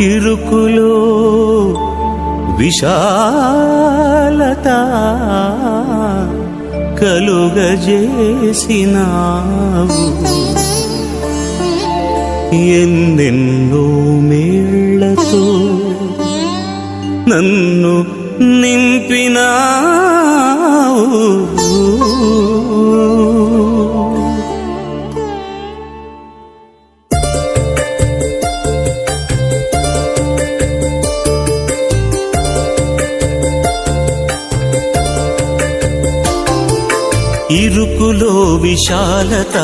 ఇరుకులో విశాలత కలుగజేసినావు. ఎన్నెన్నో మేళ్లతో నన్ను నింపినావు. ఇరుకులో విశాలత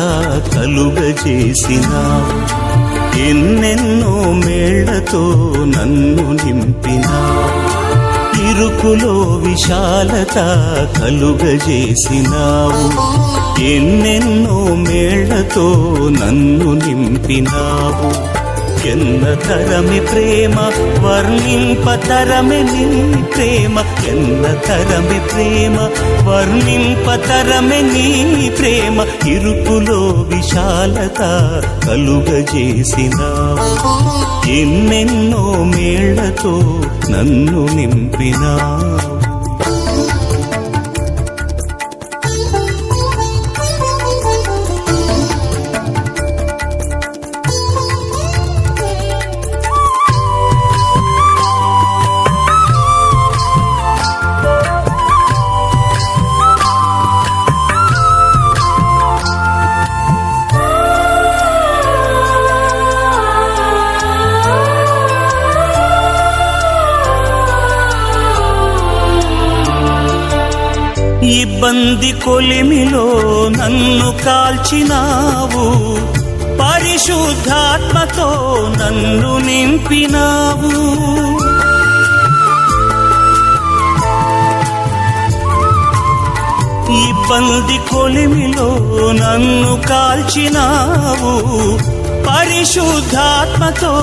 కలుగజేసినావు. ఎన్నెన్నో మేళ్లతో నన్ను నింపినావు. ఇరుకులో విశాలత కలుగజేసినావు. ఎన్నెన్నో మేళ్లతో నన్ను నింపినావు. ఎన్న తరమి ప్రేమ వర్ణింపతరమి నీ ప్రేమ. ఎన్న తరమి ప్రేమ వర్ణింపతరమి నీ ప్రేమ. ఇరుకులో విశాలత కలుగజేసినావు. ఎన్నెన్నో మేళ్లతో నన్ను నింపినావు. ఇబ్బంది కొలిమిలో నన్ను కాల్చినావు. పరిశుద్ధాత్మతో నన్ను నింపినావు. ఇబ్బంది కొలిమిలో నన్ను కాల్చినావు. పరిశుద్ధాత్మతో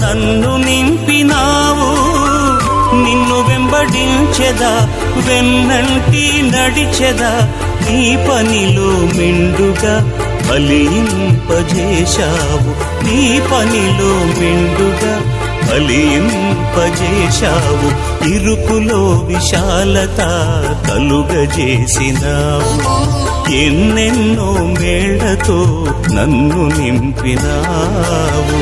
నన్ను నింపినావు. నిన్ను వెంబడించెదా, వెన్నంటి నడిచెదా. నీ పనిలో మెండుగా ఫలింపజేశావు. నీ పనిలో మెండుగా ఫలింపజేశావు. ఇరుకులో విశాలత కలుగజేసినావు. ఎన్నెన్నో మేళ్లతో నన్ను నింపినావు.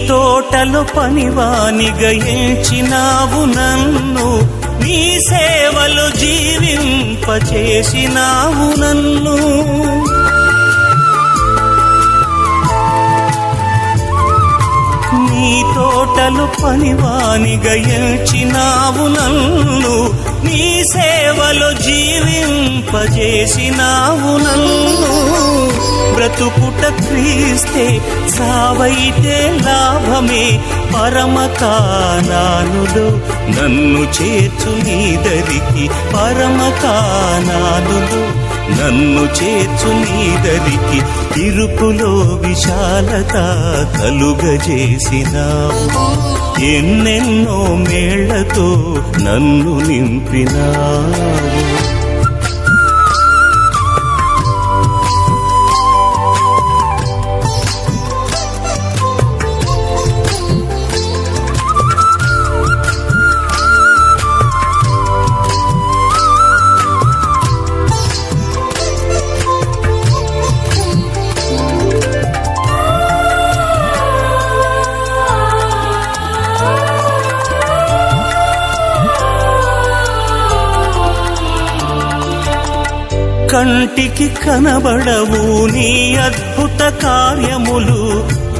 తోటలో పనివానిగా ఎంచినావు నన్ను. నీ సేవలో జీవింపచేసినావు నన్ను. నీ తోటలో పనివానిగా ఎంచినావు నన్ను. నీ సేవలో జీవింపజేసినావు నన్ను. బ్రతుకుట క్రీస్తే, సావైతే లాభమే. పరమకానానులో నన్ను చేర్చు నీదరికి. పరమకానానులో నన్ను చేర్చు నీదరికి. ఇరుకులో విశాలత కలుగజేసినావు. ఎన్నెన్నో మేళ్లతో నన్ను నింపినావు. కంటికి కనబడవు నీ అద్భుత కార్యములు.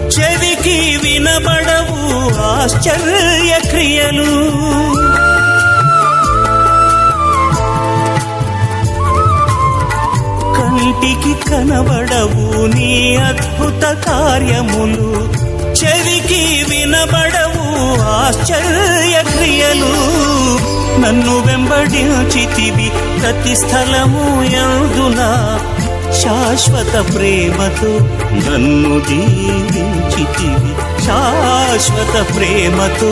చెవికి వినబడవు ఆశ్చర్య క్రియలు. కంటికి కనబడవు నీ అద్భుత కార్యములు. చెవికి వినబడవు ఆశ్చర్య క్రియలు నన్ను వెంబడించితివి ప్రతి స్థలము యందున శాశ్వత ప్రేమతో నన్ను దీవించితివి శాశ్వత ప్రేమతో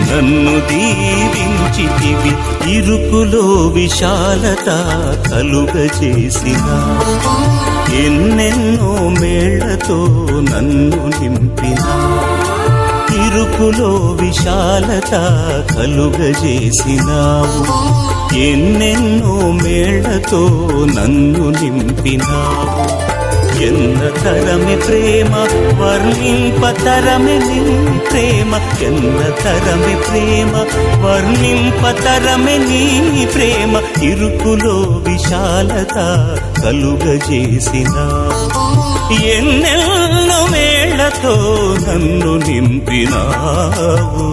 నన్ను దీవించితివి ఇరుకులో విశాలత కలుగజేసిన ఎన్నెన్నో మేళ్లతో నన్ను నింపిన ఇరుకులో విశాలత కలుగజేసినావు ఎన్నెన్నో మేళ్లతో నన్ను నింపినావు ఎన్న తరమే ప్రేమ వర్ణింపతరమే నీ ప్రేమ ఎన్న తరమే ప్రేమ వర్ణింపతరమే నీ ప్రేమ ఇరుకులో విశాలత కలుగజేసినావు ఎన్నెన్నో మేళ్లతో నన్ను నింపినావు